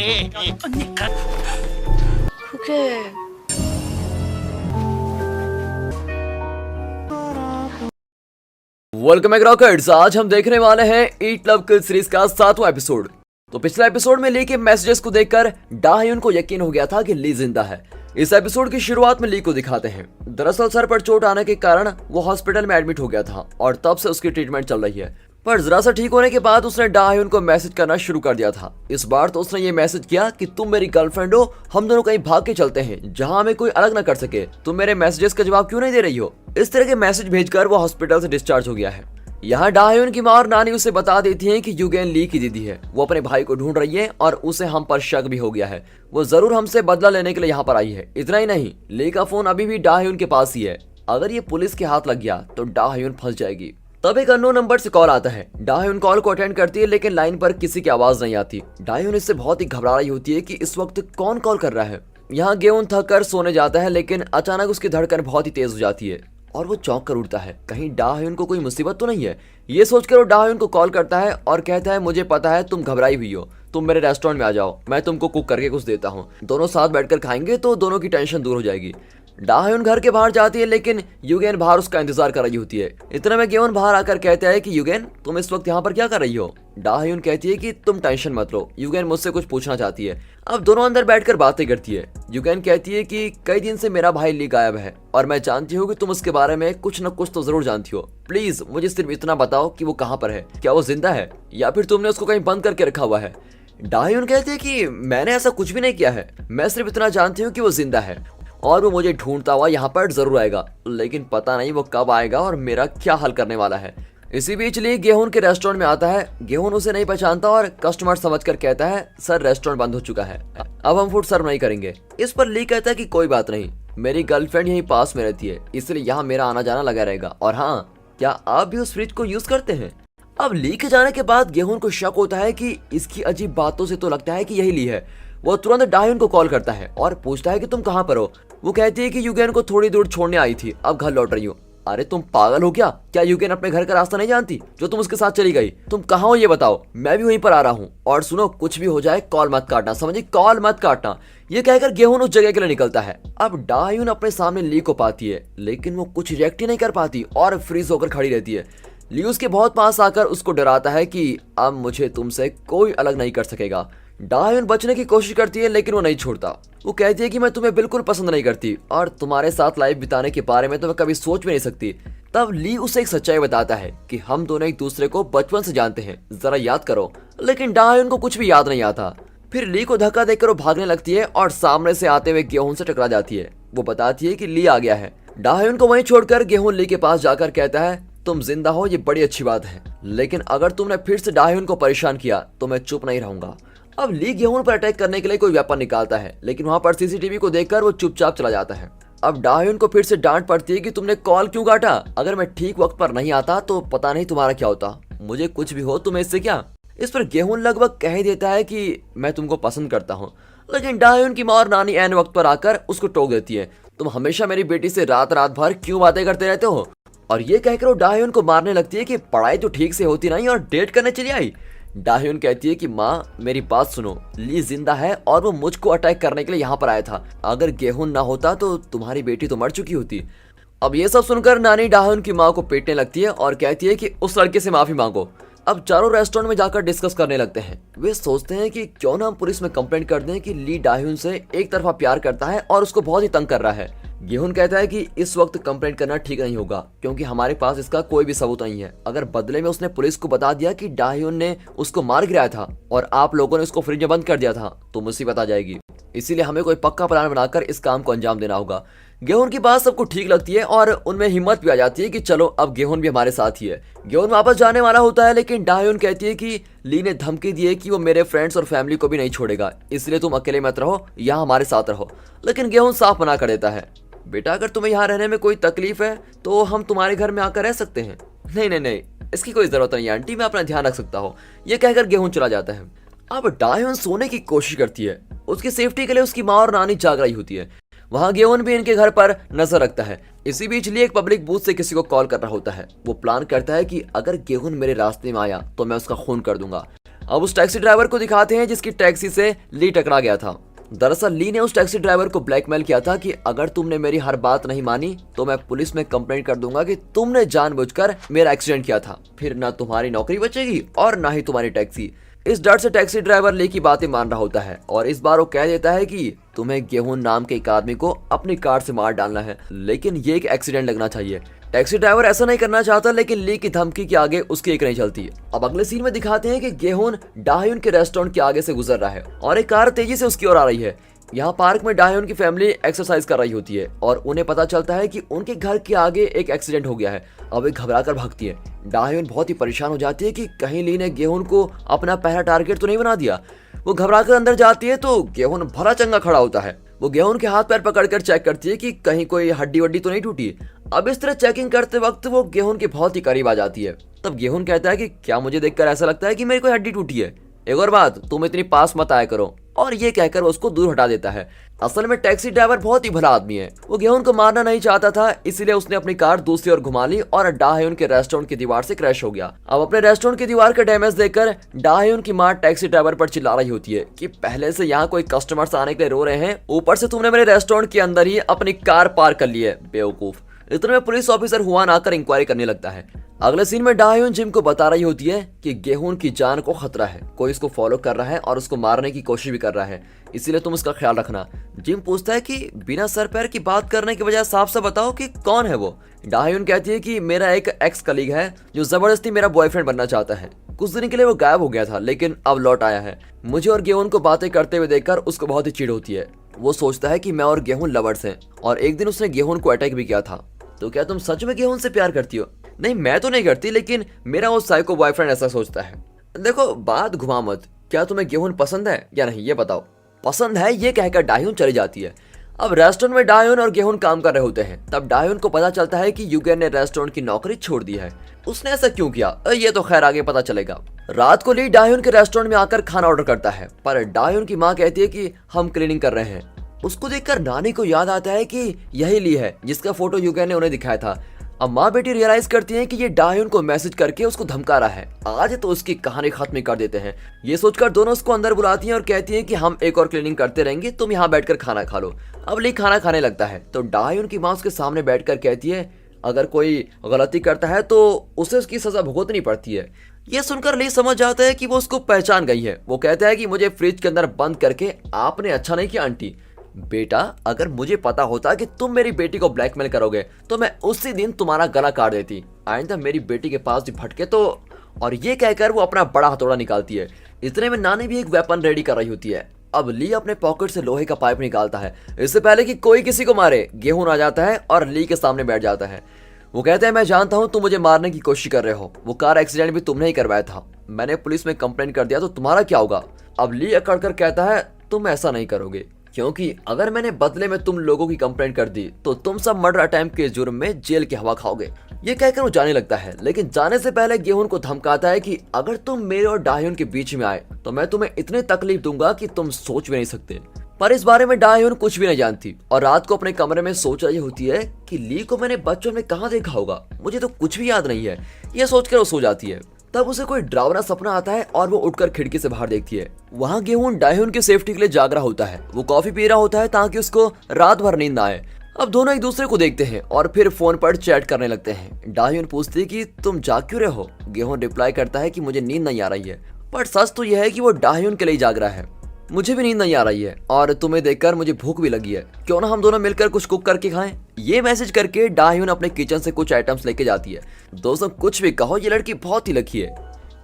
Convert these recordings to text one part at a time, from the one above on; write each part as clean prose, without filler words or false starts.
그게 welcome back rockets. आज हम देखने वाले हैं ईट लव किल सीरीज का 7वां एपिसोड। तो पिछले एपिसोड में ली के मैसेजेस को देखकर डा ह्यून को यकीन हो गया था कि ली जिंदा है। इस एपिसोड की शुरुआत में ली को दिखाते हैं। दरअसल सर पर चोट आने के कारण वो हॉस्पिटल में एडमिट हो गया था और तब से उसकी ट्रीटमेंट चल रही है। पर जरा सा ठीक होने के बाद उसने डा ह्यून को मैसेज करना शुरू कर दिया था। इस बार तो उसने ये मैसेज किया कि तुम मेरी गर्लफ्रेंड हो, हम दोनों कहीं भाग के चलते हैं जहां हमें कोई अलग न कर सके। तुम मेरे मैसेजेस का जवाब क्यों नहीं दे रही हो। इस तरह के मैसेज भेजकर वो हॉस्पिटल से डिस्चार्ज हो गया है। यहाँ डा ह्यून की माँ और नानी उसे बता देती हैं कि युगेन ली की दीदी है, वो अपने भाई को ढूंढ रही है और उसे हम पर शक भी हो गया है। वो जरूर हमसे बदला लेने के लिए यहाँ पर आई है। इतना ही नहीं, ली का फोन अभी भी डा ह्यून के पास ही है। अगर ये पुलिस के हाथ लग गया तो डा ह्यून फंस जाएगी। तब एक अननोन नंबर से कॉल आता है। डा ह्यून कॉल को अटेंड करती है लेकिन लाइन पर किसी की आवाज नहीं आती। डा ह्यून इससे बहुत ही घबरा रही होती है कि इस वक्त कौन कॉल कर रहा है। यहाँ गेउन थक कर सोने जाता है लेकिन अचानक उसकी धड़कन बहुत ही तेज हो जाती है और वो चौंक कर उठता है। कहीं डा ह्यून को कोई मुसीबत तो नहीं है। ये सोचकर वो डा ह्यून को कॉल करता है और कहता है, मुझे पता है तुम घबराई हुई हो, तुम मेरे रेस्टोरेंट में आ जाओ, मैं तुमको कुक करके कुछ देता हूँ, दोनों साथ बैठकर खाएंगे तो दोनों की टेंशन दूर हो जाएगी। डा ह्यून घर के बाहर जाती है लेकिन युगेन बाहर उसका इंतजार कर रही होती है। इतने में गेउन बाहर आकर कहता है कि युगेन, तुम इस वक्त यहाँ पर क्या कर रही हो। डा ह्यून कहती है कि तुम टेंशन मत लो, युगेन मुझसे कुछ पूछना चाहती है। अब दोनों अंदर बैठकर बातें करती है। युगेन कहती है कि कई दिन से मेरा भाई ली गायब है और मैं जानती हूँ कि तुम उसके बारे में कुछ न कुछ तो जरूर जानती हो। प्लीज मुझे सिर्फ इतना बताओ कि वो कहाँ पर है, क्या वो जिंदा है या फिर तुमने उसको कहीं बंद करके रखा हुआ है। डा ह्यून कहती है कि मैंने ऐसा कुछ भी नहीं किया है, मैं सिर्फ इतना जानती हूँ कि वो जिंदा है और वो मुझे ढूंढता हुआ यहाँ पर जरूर आएगा, लेकिन पता नहीं वो कब आएगा और मेरा क्या हल करने वाला है। इसी बीच ली गेहून के रेस्टोरेंट में आता है। गेहून उसे नहीं पहचानता और कस्टमर समझकर कहता है, सर रेस्टोरेंट बंद हो चुका है, अब हम फूड सर्व नहीं करेंगे। इस पर ली कहता है कि कोई बात नहीं, मेरी गर्लफ्रेंड यहीं पास में रहती है इसलिए यहाँ मेरा आना जाना लगा रहेगा। और हाँ, क्या आप भी उस फ्रिज को यूज करते हैं। अब ली के जाने के बाद गेहून को शक होता है कि इसकी अजीब बातों से तो लगता है कि यही ली है। वो तुरंत डा ह्यून को कॉल करता है और पूछता है कि तुम कहाँ पर हो। वो कहती है कि युगेन को थोड़ी दूर छोड़ने आई थी, अब घर लौट रही हूँ। अरे तुम पागल हो क्या युगेन अपने घर का रास्ता नहीं जानती जो तुम उसके साथ चली गई। तुम कहाँ हो ये बताओ, मैं भी वहीं पर आ रहा हूँ। और सुनो, कुछ भी हो जाए कॉल मत काटना, समझी, कॉल मत काटना। ये कहकर गेहून उस जगह के लिए निकलता है। अब डा ह्यून अपने सामने ली को पाती है लेकिन वो कुछ रिएक्ट ही नहीं कर पाती और फ्रीज होकर खड़ी रहती है। ली उसके बहुत पास आकर उसको डराता है कि अब मुझे तुमसे कोई अलग नहीं कर सकेगा। डा ह्यून बचने की कोशिश करती है लेकिन वो नहीं छोड़ता। वो कहती है कि मैं तुम्हें बिल्कुल पसंद नहीं करती और तुम्हारे साथ लाइफ बिताने के बारे में तो मैं कभी सोच भी नहीं सकती। तब ली उसे एक सच्चाई बताता है कि हम दोनों एक दूसरे को बचपन से जानते हैं, जरा याद करो। लेकिन डा ह्यून को कुछ भी याद नहीं आता। फिर ली को धक्का देकर वो भागने लगती है और सामने से आते हुए गेहूं से टकरा जाती है। वो बताती है कि ली आ गया है। डा ह्यून को वहीं छोड़कर गेहूं ली के पास जाकर कहता है, तुम जिंदा हो ये बड़ी अच्छी बात है, लेकिन अगर तुमने फिर से डा ह्यून को परेशान किया तो मैं चुप नहीं रहूंगा। अब ली गेहूं पर अटैक करने के लिए कोई वेपन निकालता है लेकिन वहां पर सीसीटीवी को देखकर वो चुपचाप चला जाता है। अब डा ह्यून को फिर से डांट पड़ती है कि तुमने कॉल क्यों काटा, अगर मैं ठीक वक्त पर नहीं आता तो पता नहीं तुम्हारा क्या होता। मुझे कुछ भी हो तुम्हें इससे क्या। इस पर गेहूं लगभग कह ही देता है कि मैं तुमको पसंद करता हूँ, लेकिन डा ह्यून की माँ और नानी ऐन वक्त पर आकर उसको टोक देती है, तुम हमेशा मेरी बेटी से रात रात भर क्यों बातें करते रहते हो। और ये कहकर वो डा ह्यून को मारने लगती है कि पढ़ाई तो ठीक से होती नहीं और डेट करने चली आई। डा ह्यून कहती है कि माँ मेरी बात सुनो, ली जिंदा है और वो मुझको अटैक करने के लिए यहाँ पर आया था, अगर गेहून ना होता तो तुम्हारी बेटी तो मर चुकी होती। अब ये सब सुनकर नानी डा ह्यून की माँ को पीटने लगती है और कहती है कि उस लड़के से माफी मांगो। अब चारों रेस्टोरेंट में जाकर डिस्कस करने लगते हैं। वे सोचते हैं कि क्यों ना हम पुलिस में कंप्लेंट कर दें कि ली डा ह्यून से एक तरफा प्यार करता है और उसको बहुत ही तंग कर रहा है। गेहून कहता है कि इस वक्त कंप्लेंट करना ठीक नहीं होगा क्योंकि हमारे पास इसका कोई भी सबूत नहीं है। अगर बदले में उसने पुलिस को बता दिया कि डा ह्यून ने उसको मार गिराया था और आप लोगों ने उसको फ्रिज में बंद कर दिया था तो मुसीबत आ जाएगी, इसीलिए हमें कोई पक्का प्लान बनाकर इस काम को अंजाम देना होगा। गेहून की बात सबको ठीक लगती है और उनमें हिम्मत भी आ जाती है कि चलो अब गेहून भी हमारे साथ ही है। गेहून वापस जाने वाला होता है लेकिन डा ह्यून कहती है कि ली ने धमकी दी है कि वो मेरे फ्रेंड्स और फैमिली को भी नहीं छोड़ेगा, इसलिए तुम अकेले मत रहो, यहाँ हमारे साथ रहो। लेकिन गेहून साफ मना कर देता है, बेटा अगर तुम्हें यहाँ रहने में कोई तकलीफ है तो हम तुम्हारे घर में आकर रह सकते हैं। नहीं नहीं नहीं, इसकी कोई जरूरत नहीं आंटी, मैं अपना ध्यान रख सकता हूँ। ये कहकर गेहून चला जाता है। अब डा ह्यून सोने की कोशिश करती है, उसकी सेफ्टी के लिए उसकी माँ और नानी जाग रही होती है। वहाँ गेहून भी इनके घर पर नजर रखता है। इसी बीच ली एक पब्लिक बूथ से किसी को कॉल कर रहा होता है। वो प्लान करता है कि अगर गेहून मेरे रास्ते में आया तो मैं उसका खून कर दूंगा। अब उस टैक्सी ड्राइवर को दिखाते हैं जिसकी टैक्सी से ली टकरा गया था। दरअसल ली ने उस टैक्सी ड्राइवर को ब्लैकमेल किया था कि अगर तुमने मेरी हर बात नहीं मानी तो मैं पुलिस में कंप्लेंट कर दूंगा कि तुमने जानबूझकर मेरा एक्सीडेंट किया था, फिर ना तुम्हारी नौकरी बचेगी और ना ही तुम्हारी टैक्सी। इस डर से टैक्सी ड्राइवर ली की बातें मान रहा होता है और इस बार वो कह देता है कि तुम्हें गेहूं नाम के एक आदमी को अपनी कार से मार डालना है, लेकिन ये एक एक्सीडेंट लगना चाहिए। टैक्सी ड्राइवर ऐसा नहीं करना चाहता, लेकिन ली की धमकी के आगे उसकी एक नहीं चलती। अब अगले सीन में दिखाते हैं कि गेहूं डाह्युन के रेस्टोरेंट के आगे से गुजर रहा है और एक कार तेजी से उसकी ओर आ रही है। यहाँ पार्क में डाह्युन की फैमिली एक्सरसाइज कर रही होती है और उन्हें पता चलता है कि उनके घर के आगे एक एक्सीडेंट हो गया है। अब वे घबरा कर भागती है। डाह्युन बहुत ही परेशान हो जाती है कि कहीं ली ने गेहूं को अपना पहला टारगेट तो नहीं बना दिया। वो घबरा कर अंदर जाती है तो गेहूं भला चंगा खड़ा होता है। वो गेहूं के हाथ पैर पकड़कर चेक करती है कि कहीं कोई हड्डी वड्डी तो नहीं टूटी। अब इस तरह चेकिंग करते वक्त वो गेहूं के बहुत ही करीब आ जाती है। तब गेहूं कहता है कि क्या मुझे देखकर ऐसा लगता है कि मेरी कोई हड्डी टूटी है? एक और बात, तुम इतनी पास मत आया करो। और ये कहकर वो उसको दूर हटा देता है। असल में टैक्सी ड्राइवर बहुत ही भला आदमी है। वो गेहूं को मारना नहीं चाहता था, इसीलिए उसने अपनी कार दूसरी ओर घुमा ली और डाह्युन के रेस्टोरेंट की दीवार से क्रैश हो गया। अब अपने रेस्टोरेंट की दीवार का डैमेज देखकर डाह्युन की मां टैक्सी ड्राइवर पर चिल्ला रही होती है कि पहले से यहाँ कोई कस्टमर्स आने के लिए रो रहे हैं, ऊपर से तुमने मेरे रेस्टोरेंट के अंदर ही अपनी कार पार्क कर ली है, बेवकूफ। इतने में पुलिस ऑफिसर हुआन आकर इंक्वायरी करने लगता है। अगले सीन में डाह्युन जिम को बता रही होती है कि गेहूं की जान को खतरा है, कोई इसको फॉलो कर रहा है और उसको मारने की कोशिश भी कर रहा है, इसीलिए तुम उसका ख्याल रखना। जिम पूछता है कि बिना सर पैर की बात करने के बजाय साफ साफ बताओ कि कौन है वो। डाह्युन कहती है कि मेरा एक एक्स कलीग है जो जबरदस्ती मेरा बॉयफ्रेंड बनना चाहता है। कुछ दिन के लिए वो गायब हो गया था लेकिन अब लौट आया है। मुझे और गेहूं को बातें करते हुए देखकर उसको बहुत ही चिढ़ होती है। वो सोचता है कि मैं और गेहूं लवर्स हैं और एक दिन उसने गेहूं को अटैक भी किया था। तो क्या तुम सच में गेहूं से प्यार करती हो? नहीं, मैं तो नहीं करती, लेकिन मेरा वो साइको बॉयफ्रेंड ऐसा सोचता है। देखो, बात घुमा मत। क्या तुम्हें गेहूं पसंद है या नहीं, ये बताओ। पसंद है, ये कहकर डाह्युन चली जाती है। अब रेस्टोरेंट में डाह्युन और गेहूं काम कर रहे होते हैं। तब डाह्युन को पता चलता है कि युगेन ने रेस्टोरेंट की नौकरी छोड़ दी है। उसने ऐसा क्यों किया, ये तो खैर आगे पता चलेगा। रात को ली डाह्युन के रेस्टोरेंट में आकर खाना ऑर्डर करता है, पर डाह्युन की माँ कहती है कि हम क्लीनिंग कर रहे हैं। उसको देखकर नानी को याद आता है कि यही ली है जिसका फोटो युगेन ने उन्हें दिखाया था। अब माँ बेटी रियलाइज करती हैं कि ये डाह्युन को मैसेज करके उसको धमका रहा है। आज तो उसकी कहानी खत्म कर देते हैं। ये सोचकर दोनों उसको अंदर बुलाती हैं और कहती हैं कि हम एक और क्लीनिंग करते रहेंगे, तुम यहाँ बैठकर खाना खा लो। अब ली खाना खाने लगता है तो डाह्युन की माँ उसके सामने बैठकर कहती है अगर कोई गलती करता है तो उसे उसकी सजा भुगतनी पड़ती है। ये सुनकर ली समझ जाता है कि वो उसको पहचान गई है। वो कहता है कि मुझे फ्रिज के अंदर बंद करके आपने अच्छा नहीं किया आंटी। बेटा, अगर मुझे पता होता कि तुम मेरी बेटी को ब्लैकमेल करोगे तो मैं उसी दिन तुम्हारा गला काट देती। आइंदा मेरी बेटी के पास भी भटके तो। और ये कहकर वो अपना बड़ा हथौड़ा निकालती है। इतने में नानी भी एक वेपन रेडी कर रही होती है। अब ली अपने पॉकेट से लोहे का पाइप निकालता है। इससे पहले कि कोई किसी को मारे, गेहूं आ जाता है और ली के सामने बैठ जाता है। वो कहते हैं मैं जानता हूं तुम मुझे मारने की कोशिश कर रहे हो, वो कार एक्सीडेंट भी तुमने ही करवाया था। मैंने पुलिस में कंप्लेंट कर दिया तो तुम्हारा क्या होगा? अब ली अकड़ कर कहता है तुम ऐसा नहीं करोगे, क्योंकि अगर मैंने बदले में तुम लोगों की कंप्लेंट कर दी तो तुम सब मर्डर अटेम्प्ट के जुर्म में जेल की हवा खाओगे। ये कहकर वो जाने लगता है, लेकिन जाने से पहले गेहूं को धमकाता है कि अगर तुम मेरे और डाह्युन के बीच में आए तो मैं तुम्हें इतनी तकलीफ दूंगा कि तुम सोच भी नहीं सकते। पर इस बारे में डाह्युन कुछ भी नहीं जानती और रात को अपने कमरे में सोच रही होती है कि ली को मैंने बचपन में कहाँ देखा होगा, मुझे तो कुछ भी याद नहीं है। यह सोचकर वो सो जाती है। तब उसे कोई डरावना सपना आता है और वो उठकर खिड़की से बाहर देखती है। वहाँ गेहूं डाह्युन की सेफ्टी के लिए जाग रहा होता है। वो कॉफी पी रहा होता है ताकि उसको रात भर नींद ना आए। अब दोनों एक दूसरे को देखते हैं और फिर फोन पर चैट करने लगते हैं। डाह्युन पूछती है कि तुम जाग क्यों रहे हो? गेहूं रिप्लाई करता है कि मुझे नींद नहीं आ रही है। पर सच तो यह है कि वो डाह्युन के लिए जाग रहा है। मुझे भी नींद नहीं आ रही है और तुम्हें देखकर मुझे भूख भी लगी है, क्यों ना हम दोनों मिलकर कुछ कुक करके खाएं। ये मैसेज करके डाह्युन अपने किचन से कुछ आइटम्स लेके जाती है। दोस्तों, कुछ भी कहो, ये लड़की बहुत ही लकी है।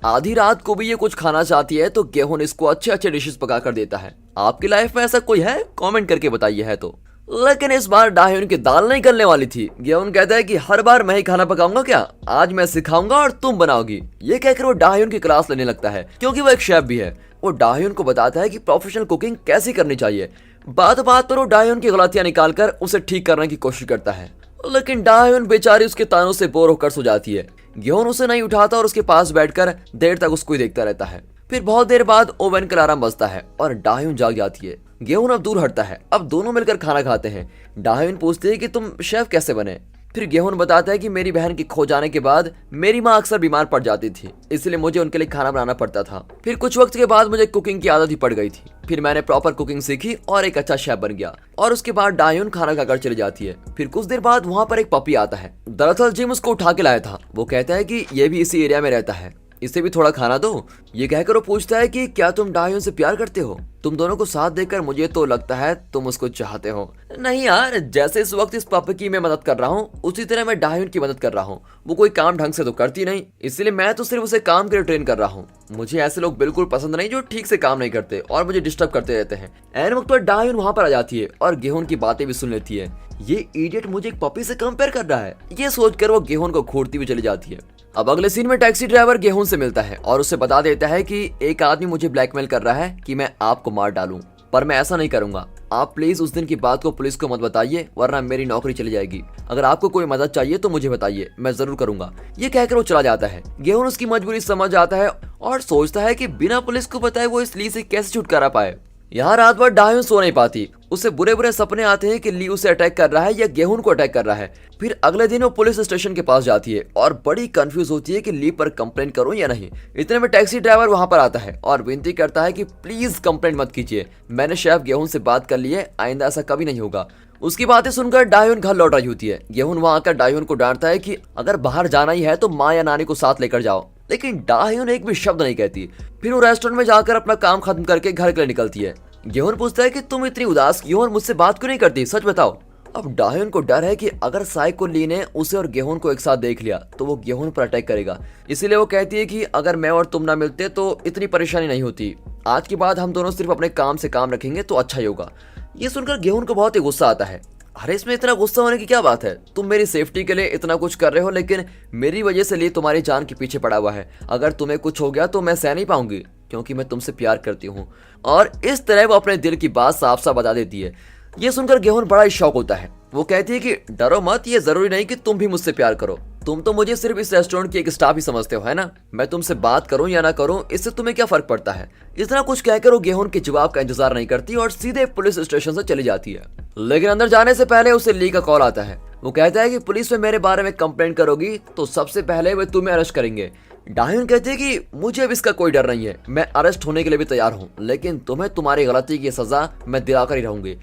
आधी रात को भी ये कुछ खाना चाहती है तो गेहूं इसको अच्छे अच्छे डिशेस पका कर देता है। आपकी लाइफ में ऐसा कोई है? कमेंट करके बताइए है तो। लेकिन इस बार डाह्युन की दाल नहीं गलने वाली थी। गेहूं कहता है कि हर बार मैं ही खाना पकाऊंगा क्या? आज मैं सिखाऊंगा और तुम बनाओगी। ये कहकर वो डाह्युन की क्लास लेने लगता है, क्योंकि वो एक शेफ भी है। वो डाह्युन को बताता है कि प्रोफेशनल कुकिंग कैसे करनी चाहिए। बात बात पर वो डाह्युन की गलतियां निकालकर उसे ठीक करने की कोशिश करता है, लेकिन डाह्युन बेचारी उसके तानों से बोर होकर सो जाती है। गेहूं उसे नहीं उठाता और उसके पास बैठकर देर तक उसको ही देखता रहता है। फिर बहुत देर बाद ओवन का अलार्म बजता है और डाह्युन जाग जाती है। गेहूं अब दूर हटता है। अब दोनों मिलकर खाना खाते हैं। डाह्युन पूछती है कि तुम शेफ कैसे बने? फिर गेहून बताता है कि मेरी बहन के खो जाने के बाद मेरी माँ अक्सर बीमार पड़ जाती थी, इसलिए मुझे उनके लिए खाना बनाना पड़ता था। फिर कुछ वक्त के बाद मुझे कुकिंग की आदत ही पड़ गई थी। फिर मैंने प्रॉपर कुकिंग सीखी और एक अच्छा शेफ बन गया। और उसके बाद डाह्यून खाना खाकर चली जाती है। फिर कुछ देर बाद वहाँ पर एक पपी आता है। दरअसल जिम उसको उठा के लाया था। वो कहता है कि ये भी इसी एरिया में रहता है, इसे भी थोड़ा खाना दो। ये कहकर वो पूछता है कि क्या तुम डाह्यून से प्यार करते हो? तुम दोनों को साथ देखकर मुझे तो लगता है तुम उसको चाहते हो। नहीं यार, जैसे इस वक्त इस पपी की मैं मदद कर रहा हूँ उसी तरह मैं डाह्यून की मदद कर रहा हूँ। वो कोई काम ढंग से तो करती नहीं, इसलिए मैं तो सिर्फ उसे काम के लिए ट्रेन कर रहा हूँ। मुझे ऐसे लोग बिल्कुल पसंद नहीं जो ठीक से काम नहीं करते और मुझे डिस्टर्ब करते रहते हैं। ऐन वक्त पर डाह्यून वहाँ पर आ जाती है और गेहून की बातें भी सुन लेती है। ये इडियट मुझे एक पपी से कंपेयर कर रहा है, ये सोचकर वो गेहून को घूरती हुई चली जाती है। अब अगले सीन में टैक्सी ड्राइवर गेहून से मिलता है और उसे बता देता है कि एक आदमी मुझे ब्लैकमेल कर रहा है कि मैं आपको मार डालूं, पर मैं ऐसा नहीं करूंगा। आप प्लीज उस दिन की बात को पुलिस को मत बताइए, वरना मेरी नौकरी चली जाएगी। अगर आपको कोई मदद चाहिए तो मुझे बताइए, मैं जरूर करूंगा। ये कहकर वो चला जाता है। गेहून उसकी मजबूरी समझ आता है और सोचता है कि बिना पुलिस को बताए वो इस ली से कैसे छुटकारा पाए। यहाँ रात भर डाह्यून सो नहीं पाती। उसे बुरे बुरे सपने आते हैं कि ली उसे अटैक कर रहा है या गेहून को अटैक कर रहा है। फिर अगले दिन वो पुलिस स्टेशन के पास जाती है और बड़ी कंफ्यूज होती है कि ली पर कंप्लेंट करूं या नहीं। इतने में टैक्सी ड्राइवर वहां पर आता है और विनती करता है कि प्लीज कंप्लेंट मत कीजिए, मैंने शेफ गेहून से बात कर ली है, आइंदा ऐसा कभी नहीं होगा। उसकी बातें सुनकर डाह्यून घर लौट रही होती है। गेहून वहां आकर डाह्यून को डांटता है कि अगर बाहर जाना ही है तो माँ या नानी को साथ लेकर जाओ, लेकिन डाह्यून एक भी शब्द नहीं कहती। फिर वो रेस्टोरेंट में जाकर अपना काम खत्म करके घर के लिए निकलती है। गेहून पूछता है कि तुम इतनी उदास क्यों और मुझसे बात क्यों नहीं करती, सच बताओ। अब डाह्यून को डर है कि अगर साइको ली ने उसे और गेहून को एक साथ देख लिया तो वो गेहून पर अटैक करेगा, इसीलिए वो कहती है कि अगर मैं और तुम ना मिलते तो इतनी परेशानी नहीं होती। आज के बाद हम दोनों सिर्फ अपने काम से काम रखेंगे तो अच्छा ही होगा। ये सुनकर गेहून को बहुत ही गुस्सा आता है। अरे इसमें इतना गुस्सा होने की क्या बात है? तुम मेरी सेफ्टी के लिए इतना कुछ कर रहे हो, लेकिन मेरी वजह से ली तुम्हारी जान के पीछे पड़ा हुआ है। अगर तुम्हें कुछ हो गया तो मैं सह नहीं पाऊंगी, क्योंकि मैं तुमसे प्यार करती हूँ। और इस तरह वो अपने दिल की बात साफ साफ बता देती है। ये सुनकर गेहून बड़ा ही शौक होता है। वो कहती है कि डरो मत, ये जरूरी नहीं कि तुम भी मुझसे प्यार करो। तुम तो मुझे सिर्फ इस रेस्टोरेंट की एक स्टाफ ही समझते हो, है ना? मैं तुमसे बात करूं या ना करूं इससे तुम्हें क्या फर्क पड़ता है? इतना कुछ कहकर वो गेहून के जवाब का इंतजार नहीं करती और सीधे पुलिस स्टेशन से चली जाती है। लेकिन अंदर जाने से पहले उसे ली का कॉल आता है। वो कहता है कि पुलिस में मेरे बारे में कंप्लेंट करोगी तो सबसे पहले वे तुम्हें अरेस्ट करेंगे। डाह्यून कहते हैं कि मुझे अब इसका कोई डर नहीं है, मैं अरेस्ट होने के लिए भी तैयार हूँ, लेकिन तुम्हें तुम्हारी गलती की सजा मैं दिलाकर ही रहूंगी।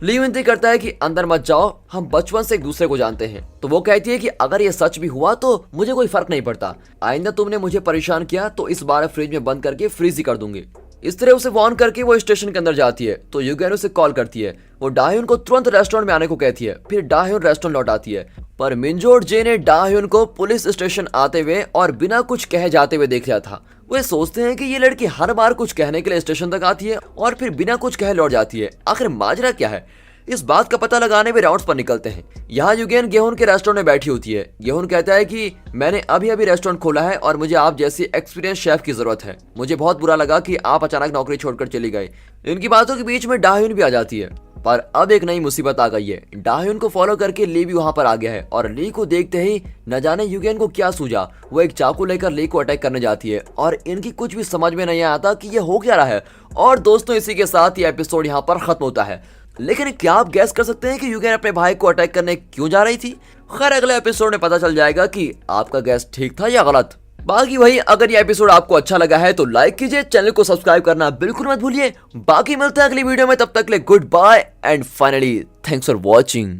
ली विनती करता है कि अंदर मत जाओ, हम बचपन से एक दूसरे को जानते हैं। तो वो कहती है कि अगर ये सच भी हुआ तो मुझे कोई फर्क नहीं पड़ता, आइंदा तुमने मुझे परेशान किया तो इस बार फ्रिज में बंद करके फ्रीज ही कर दूंगी। इस तरह उसे वार्न करके वो स्टेशन के अंदर जाती है। तो युगेन उसे कॉल करती है। वो डाह्यून को तुरंत रेस्टोरेंट में आने को कहती है। फिर डाह्यून रेस्टोरेंट लौट आती है, पर मिंजो और जे ने डाह्यून को पुलिस स्टेशन आते हुए और बिना कुछ कहे जाते हुए देख लिया था। वे सोचते हैं कि ये लड़की हर बार कुछ कहने के लिए स्टेशन तक आती है और फिर बिना कुछ कहे लौट जाती है। आखिर माजरा क्या है? इस बात का पता लगाने में राउंड्स पर निकलते हैं। यहाँ युगेन गेहून के रेस्टोरेंट में बैठी होती है। गेहून कहता है कि मैंने अभी अभी रेस्टोरेंट खोला है और मुझे आप जैसी एक्सपीरियंस शेफ की जरूरत है। मुझे बहुत बुरा लगा कि आप अचानक नौकरी छोड़कर चली गई। इनकी बातों के बीच में डाह्यून भी आ जाती है, पर अब एक नई मुसीबत आ गई है। डाह्यून को फॉलो करके ली भी वहां पर आ गया है और ली को देखते ही न जाने युगेन को क्या सूझा, वो एक चाकू लेकर ली को अटैक करने जाती है और इनकी कुछ भी समझ में नहीं आता कि ये हो क्या रहा है। और दोस्तों, इसी के साथ ये एपिसोड यहाँ पर खत्म होता है। लेकिन क्या आप गैस कर सकते हैं कि युगेन अपने भाई को अटैक करने क्यों जा रही थी? खैर, अगले एपिसोड में पता चल जाएगा कि आपका गैस ठीक था या गलत। बाकी वही, अगर ये एपिसोड आपको अच्छा लगा है तो लाइक कीजिए, चैनल को सब्सक्राइब करना बिल्कुल मत भूलिए। बाकी मिलते हैं अगली वीडियो में, तब तक के लिए goodbye and finally thanks for watching.